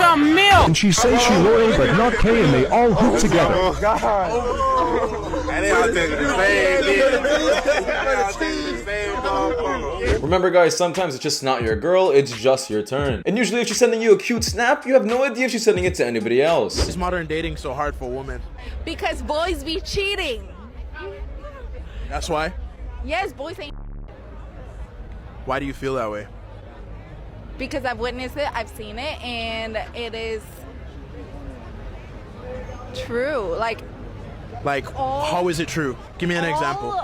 some milk. And she says she loyal but not K, and they all hoop together. Oh God. And they all taking the same. Remember guys, sometimes it's just not your girl, it's just your turn. And usually if she's sending you a cute snap, you have no idea if she's sending it to anybody else. Is modern dating so hard for women? Because boys be cheating. That's why? Yes, boys ain't. Why do you feel that way? Because I've witnessed it, I've seen it, and it is true. Like, how is it true? Give me an example.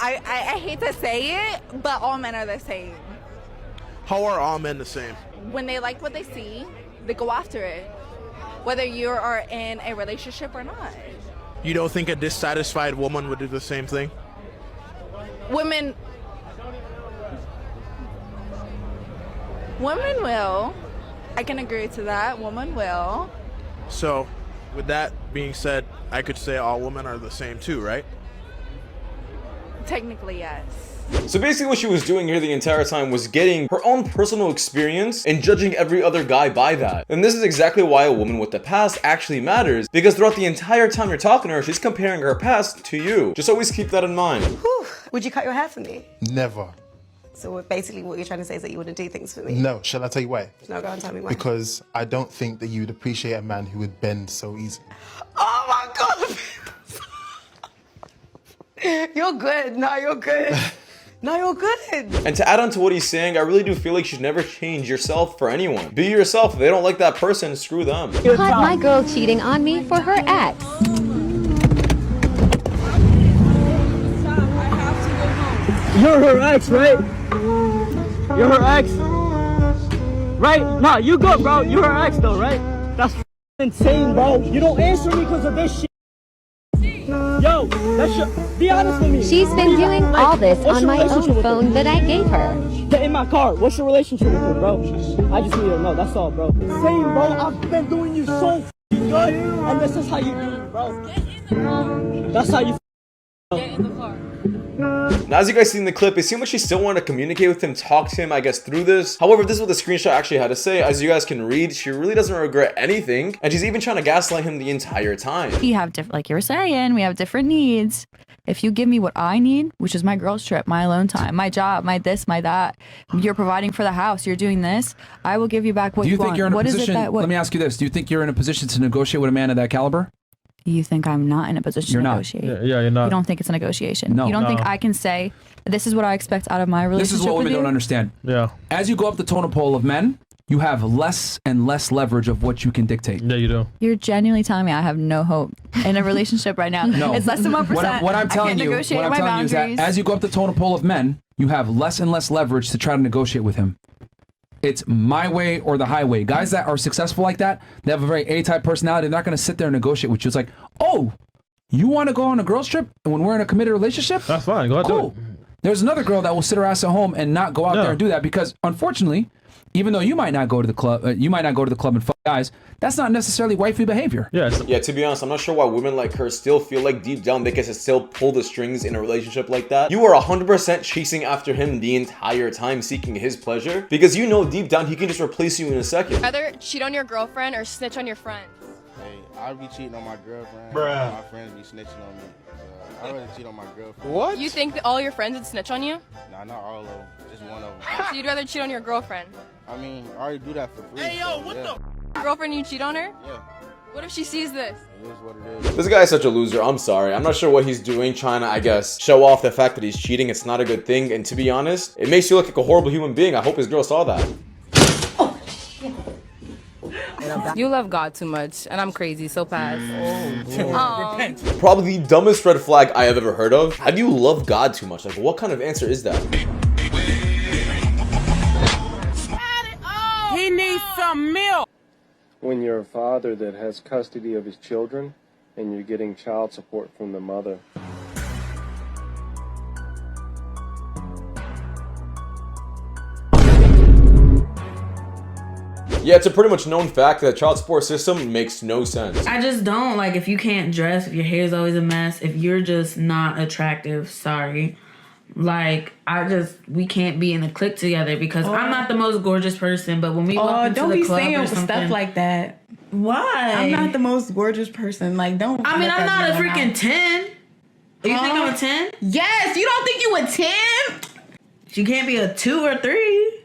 I hate to say it, but all men are the same. How are all men the same? When they like what they see, they go after it, whether you are in a relationship or not. You don't think a dissatisfied woman would do the same thing? Women will. I can agree to that. Women will. So, with that being said, I could say all women are the same too, right? Technically, yes. So basically what she was doing here the entire time was getting her own personal experience and judging every other guy by that. And this is exactly why a woman with the past actually matters, because throughout the entire time you're talking to her, she's comparing her past to you. Just always keep that in mind. Whew. Would you cut your hair for me? Never. So basically what you're trying to say is that you wouldn't do things for me? No. Shall I tell you why? No, go on, tell me why. Because I don't think that you would appreciate a man who would bend so easily. Oh my God! You're good. No, you're good. No, you're good. And to add on to what he's saying, I really do feel like you should never change yourself for anyone. Be yourself. If they don't like that person, screw them. Caught my girl cheating on me for her ex. You're her ex, right? You're her ex, right? Nah, you good, bro. You're her ex, though, right? That's insane, bro. You don't answer me because of this shit. Yo, that's your, be honest with me. She's been doing all this on my own phone that I gave her. Get in my car. What's your relationship with her, bro? I just need to know. That's all, bro. Same, bro. I've been doing you so good, and this is how you do me, bro. Get in the car. That's how you. Get in the car. Now, as you guys see in the clip, it seemed like she still wanted to communicate with him, talk to him, I guess, through this. However, this is what the screenshot actually had to say. As you guys can read, she really doesn't regret anything, and she's even trying to gaslight him the entire time. We have different, like you were saying, we have different needs. If you give me what I need, which is my girls trip, my alone time, my job, my this, my that, you're providing for the house, you're doing this, I will give you back what you want. Do you think you're in a position, let me ask you this, do you think you're in a position to negotiate with a man of that caliber? You think I'm not in a position to negotiate? Yeah, you're not. You don't think it's a negotiation? No. You don't think I can say, this is what I expect out of my relationship This is what women don't understand. Yeah. As you go up the totem pole of men, you have less and less leverage of what you can dictate. Yeah, you do. You're genuinely telling me I have no hope in a relationship right now. No. It's less than 1%. What I'm telling you, is that as you go up the totem pole of men, you have less and less leverage to try to negotiate with him. It's my way or the highway. Guys that are successful like that, they have a very A-type personality. They're not going to sit there and negotiate with you. It's like, oh, you want to go on a girls trip when we're in a committed relationship? That's fine. Go ahead, do it. There's another girl that will sit her ass at home and not go out there and do that because, unfortunately, even though you might not go to the club, and fuck guys, that's not necessarily wifey behavior. Yeah, to be honest, I'm not sure why women like her still feel like deep down they can still pull the strings in a relationship like that. You are 100% chasing after him the entire time, seeking his pleasure, because you know deep down he can just replace you in a second. Rather cheat on your girlfriend or snitch on your friends? Hey, I'll be cheating on my girlfriend. Bruh. My friends be snitching on me. I'd rather cheat on my girlfriend. What? You think that all your friends would snitch on you? Nah, not all of them. Just one of them. So you'd rather cheat on your girlfriend? I mean, I already do that for free. Hey, yo, what the? Your girlfriend, you cheat on her? Yeah. What if she sees this? It is what it is. This guy is such a loser. I'm sorry. I'm not sure what he's doing, trying to, I guess, show off the fact that he's cheating. It's not a good thing. And to be honest, it makes you look like a horrible human being. I hope his girl saw that. You love God too much, and I'm crazy, so pass. Probably the dumbest red flag I have ever heard of. How do you love God too much? Like, what kind of answer is that? He needs some milk. When you're a father that has custody of his children and you're getting child support from the mother. Yeah, it's a pretty much known fact that the child support system makes no sense. I just don't. Like, if you can't dress, if your hair is always a mess, if you're just not attractive, sorry. Like, we can't be in a clique together because I'm not the most gorgeous person, but when we walk into don't the be club saying or something, stuff like that. Why? I'm not the most gorgeous person. Like, don't. I mean, look I'm at not me a when freaking 10. You think I'm a 10? Yes. You don't think you a 10? She can't be a 2 or 3.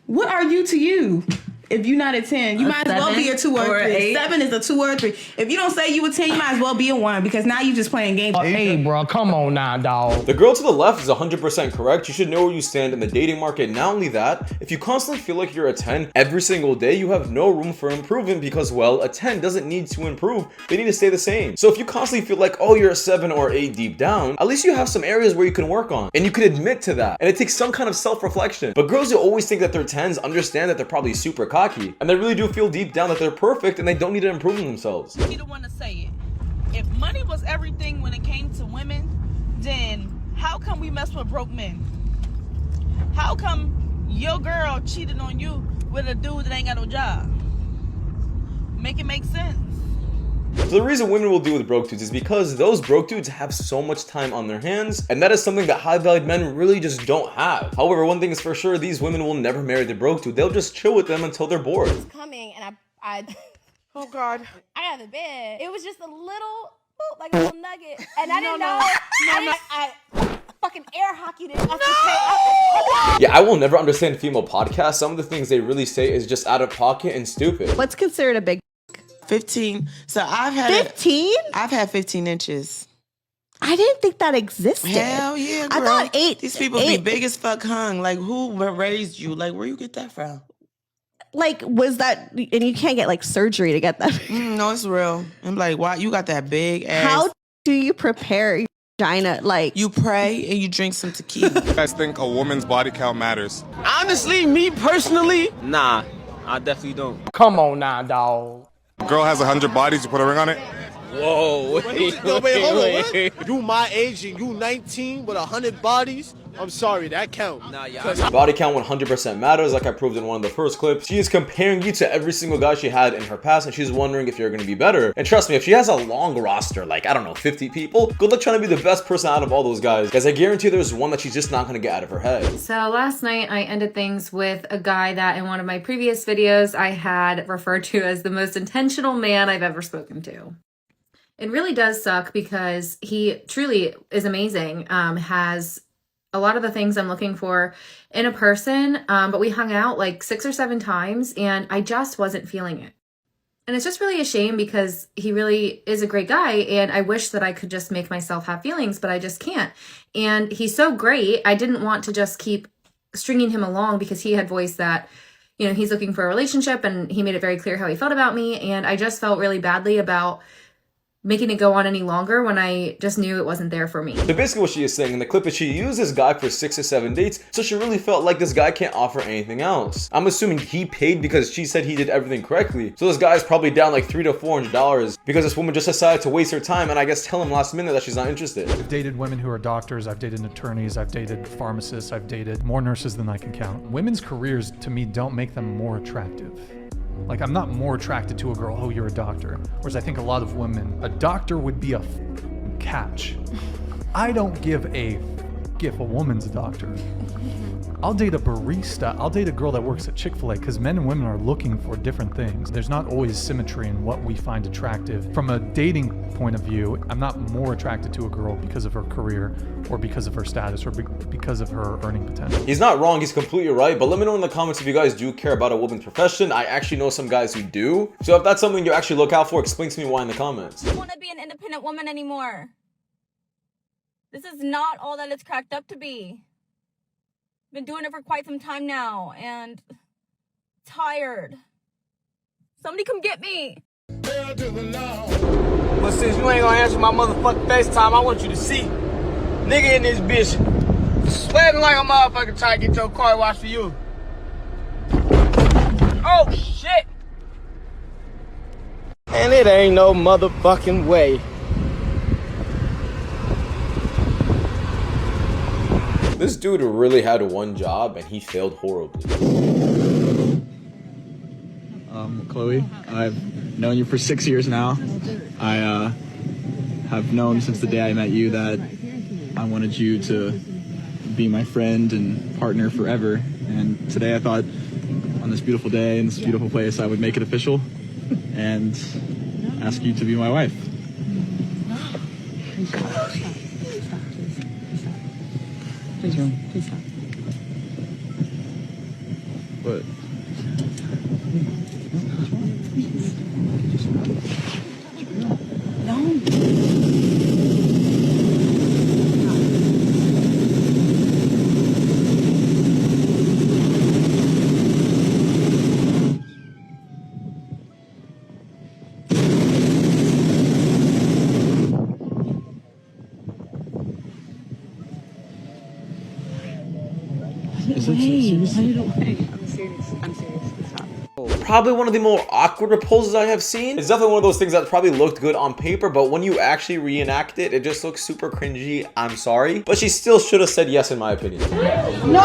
What are you to you? If you're not a 10, you A might as well be a 2 or 3. 8. 7 is a 2 or a 3. If you don't say you a 10, you might as well be a 1 because now you just playing games. Hey, bro, come on now, dog. The girl to the left is 100% correct. You should know where you stand in the dating market. Not only that, if you constantly feel like you're a 10 every single day, you have no room for improvement because, well, a 10 doesn't need to improve. They need to stay the same. So if you constantly feel like, oh, you're a 7 or 8 deep down, at least you have some areas where you can work on. And you can admit to that. And it takes some kind of self-reflection. But girls who always think that they're 10s understand that they're probably super cocky. And they really do feel deep down that they're perfect and they don't need to improve themselves. Be the one to say it. If money was everything when it came to women, then how come we mess with broke men? How come your girl cheated on you with a dude that ain't got no job? Make it make sense. So the reason women will deal with broke dudes is because those broke dudes have so much time on their hands, and that is something that high-valued men really just don't have. However, one thing is for sure, these women will never marry the broke dude. They'll just chill with them until they're bored. It's coming, and I oh God, I got the bed. It was just a little, like a little nugget, and I didn't know. I fucking air hockeyed it off the Yeah, I will never understand female podcasts. Some of the things they really say is just out of pocket and stupid. What's considered a big 15. So I've had 15? I've had 15 inches. I didn't think that existed. Hell yeah, girl. I thought 8. These people be big as fuck hung. Like, who raised you? Like, where you get that from? Like, was that, and you can't get like surgery to get that. No, it's real. I'm like, why you got that big ass? How do you prepare your vagina? Like, you pray and you drink some tequila. You guys think a woman's body count matters? Honestly, me personally, Nah, I definitely don't. come on now, dog. A girl has 100 bodies, you put a ring on it? Whoa, Wait, hold on. What? You my age and you 19 with 100 bodies? I'm sorry, that count. Nah, yeah. Body count 100% matters, like I proved in one of the first clips. She is comparing you to every single guy she had in her past, and she's wondering if you're going to be better. And trust me, if she has a long roster, like, I don't know, 50 people, good luck trying to be the best person out of all those guys, because I guarantee there's one that she's just not going to get out of her head. So last night, I ended things with a guy that in one of my previous videos, I had referred to as the most intentional man I've ever spoken to. It really does suck because he truly is amazing, has a lot of the things I'm looking for in a person, but we hung out like 6 or 7 times and I just wasn't feeling it. And it's just really a shame because he really is a great guy and I wish that I could just make myself have feelings, but I just can't. And he's so great, I didn't want to just keep stringing him along because he had voiced that, you know, he's looking for a relationship and he made it very clear how he felt about me. And I just felt really badly about making it go on any longer when I just knew it wasn't there for me. So basically what she is saying in the clip is she used this guy for 6 or 7 dates, so she really felt like this guy can't offer anything else. I'm assuming he paid because she said he did everything correctly. So this guy's probably down like $300 to $400 because this woman just decided to waste her time and I guess tell him last minute that she's not interested. I've dated women who are doctors, I've dated attorneys, I've dated pharmacists, I've dated more nurses than I can count. Women's careers to me don't make them more attractive. Like, I'm not more attracted to a girl, oh, you're a doctor. Whereas I think a lot of women, a doctor would be a catch. I don't give a if a woman's a doctor. I'll date a barista, I'll date a girl that works at Chick-fil-A because men and women are looking for different things. There's not always symmetry in what we find attractive. From a dating point of view, I'm not more attracted to a girl because of her career or because of her status or because of her earning potential. He's not wrong, he's completely right, but let me know in the comments if you guys do care about a woman's profession. I actually know some guys who do. So if that's something you actually look out for, explain to me why in the comments. I don't want to be an independent woman anymore. This is not all that it's cracked up to be. Been doing it for quite some time now and tired. Somebody come get me. But since you ain't gonna answer my motherfucking FaceTime, I want you to see nigga in this bitch sweating like a motherfucker trying to get your car washed for you. Oh shit! And it ain't no motherfucking way. This dude really had one job and he failed horribly. Chloe, I've known you for 6 years now. I have known since the day I met you that I wanted you to be my friend and partner forever. And today I thought, on this beautiful day in this beautiful place, I would make it official and ask you to be my wife. Please don't. Please stop. What? I'm serious. Stop. Probably one of the more awkward proposals I have seen. It's definitely one of those things that probably looked good on paper, but when you actually reenact it, it just looks super cringy. I'm sorry, but she still should have said yes in my opinion. No!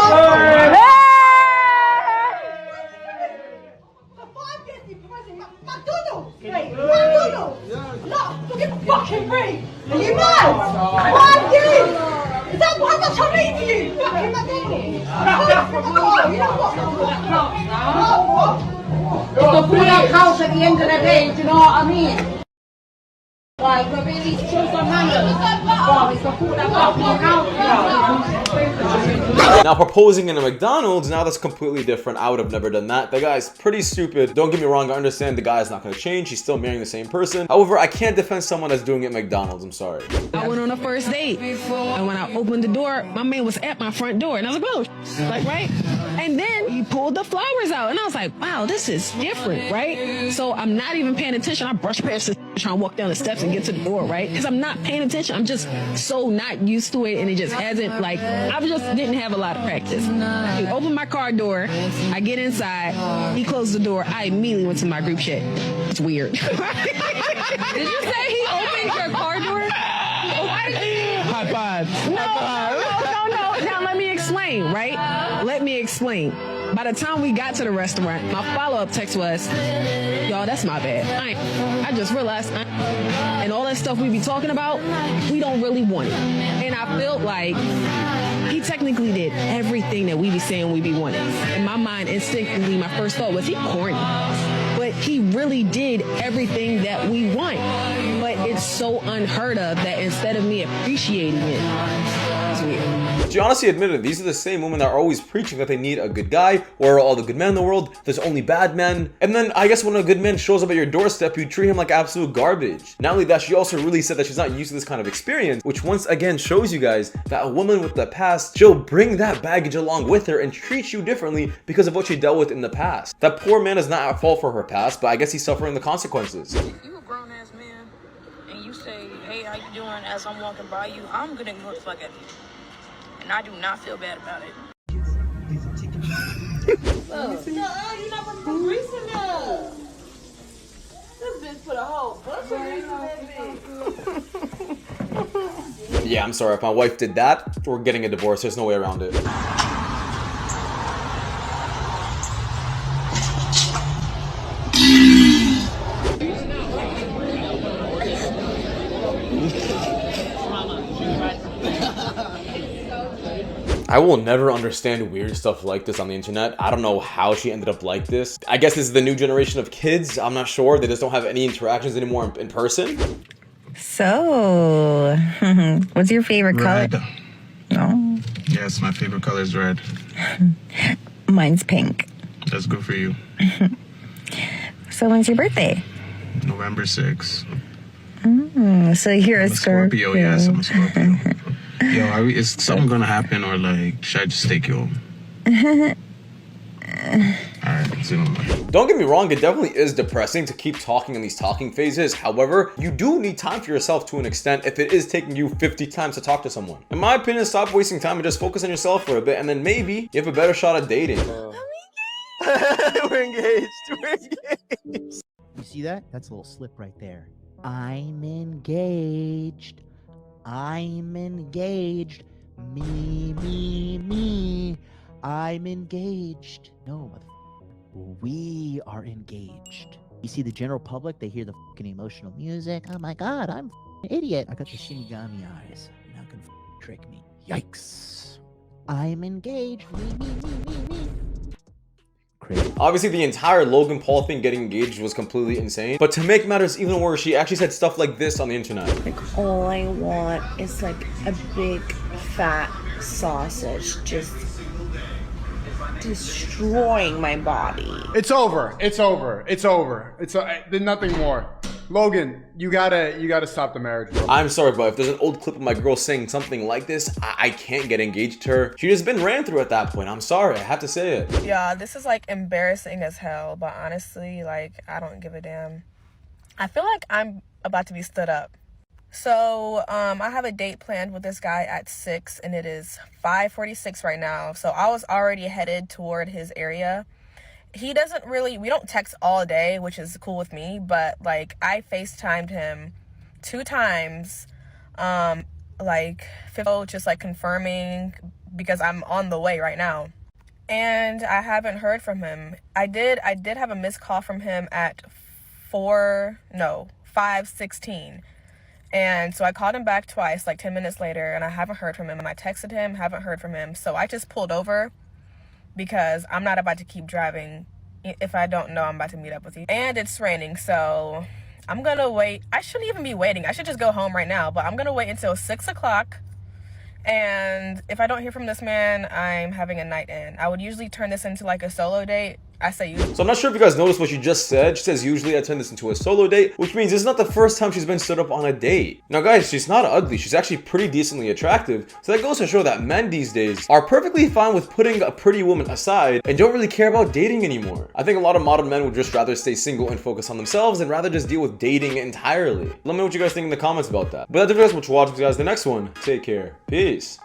Fucking free! Are you mad? Why you? Is that how much I mean to you? Fucking McDonald's! You know what? It's the food that counts at the end of the day, do you know what I mean? Like, we're really choose on manners. Oh, it's the food that counts. Now proposing in a McDonald's, now that's completely different. I would have never done that. The guy's pretty stupid. Don't get me wrong, I understand the guy's not going to change. He's still marrying the same person. However, I can't defend someone that's doing it at McDonald's. I'm sorry. I went on a first date, and when I opened the door, my man was at my front door, and I was like, oh, like, right? And then he pulled the flowers out, and I was like, wow, this is different, right? So I'm not even paying attention. I brush past this, trying to walk down the steps and get to the door, right? Because I'm not paying attention. I'm just so not used to it, and it just hasn't, like, I just didn't have a lot of practice. He opened my car door, I get inside, he closed the door, I immediately went to my group chat. It's weird. Did you say he opened your car door? High five. No. Now let me explain, right? Let me explain. By the time we got to the restaurant, my follow-up text was, y'all, that's my bad. I just realized, and all that stuff we be talking about, we don't really want it. And I felt like he technically did everything that we be saying we be wanting. In my mind, instinctively, my first thought was, he corny. But he really did everything that we want. But it's so unheard of that instead of me appreciating it, it's weird. She honestly admitted these are the same women that are always preaching that they need a good guy, or all the good men in the world, there's only bad men. And then I guess when a good man shows up at your doorstep, you treat him like absolute garbage. Not only that, she also really said that she's not used to this kind of experience, which once again shows you guys that a woman with the past, she'll bring that baggage along with her and treat you differently because of what she dealt with in the past. That poor man is not at fault for her past, but I guess he's suffering the consequences. If you a grown ass man and you say, hey, how you doing, as I'm walking by you, I'm gonna ignore the fuck at you. And I do not feel bad about it. This bitch put a whole bunch of grease in that bitch. Yeah, I'm sorry. If my wife did that, we're getting a divorce. There's no way around it. I will never understand weird stuff like this on the internet. I don't know how she ended up like this. I guess this is the new generation of kids. I'm not sure. They just don't have any interactions anymore in person. So, what's your favorite color? Oh. Yes, my favorite color is red. Mine's pink. That's good for you. So when's your birthday? November 6th. So you're I'm a Scorpio. Yes, I'm a Scorpio. Yo, is something gonna happen, or like, should I just take you home? Alright, see you later. Don't get me wrong, it definitely is depressing to keep talking in these talking phases. However, you do need time for yourself to an extent if it is taking you 50 times to talk to someone. In my opinion, stop wasting time and just focus on yourself for a bit, and then maybe you have a better shot at dating. We're engaged. We're engaged. You see that? That's a little slip right there. I'm engaged. I'm engaged. Me. I'm engaged. No, we are engaged. You see, the general public, they hear the fucking emotional music. Oh my god, I'm an idiot. I got the Shinigami eyes. You're not gonna trick me. Yikes. I'm engaged. Me. Obviously, the entire Logan Paul thing getting engaged was completely insane. But to make matters even worse, she actually said stuff like this on the internet. Like, all I want is like a big fat sausage just destroying my body. It's over. It's over. It's over. There's nothing more. Logan, you gotta stop the marriage, bro. I'm sorry, but if there's an old clip of my girl saying something like this, I can't get engaged to her. She just been ran through at that point. I'm sorry, I have to say it. Yeah, this is like embarrassing as hell, but honestly, like, I don't give a damn. I feel like I'm about to be stood up. So, I have a date planned with this guy at 6, and it is 5:46 right now. So I was already headed toward his area. He doesn't really, we don't text all day, which is cool with me, but like I FaceTimed him 2 times, just like confirming because I'm on the way right now. And I haven't heard from him. I did have a missed call from him at 5:16. And so I called him back twice, like 10 minutes later, and I haven't heard from him. And I texted him, haven't heard from him. So I just pulled over because I'm not about to keep driving if I don't know I'm about to meet up with you. And it's raining, so I'm gonna wait. I shouldn't even be waiting. I should just go home right now, but I'm gonna wait until 6 o'clock. And if I don't hear from this man, I'm having a night in. I would usually turn this into like a solo date. I say usually. So I'm not sure if you guys noticed what she just said. She says usually I turn this into a solo date, which means this is not the first time she's been stood up on a date. Now guys, she's not ugly. She's actually pretty decently attractive. So that goes to show that men these days are perfectly fine with putting a pretty woman aside and don't really care about dating anymore. I think a lot of modern men would just rather stay single and focus on themselves and rather just deal with dating entirely. Let me know what you guys think in the comments about that. But that's it for you guys. We'll watch you guys the next one. Take care. Peace.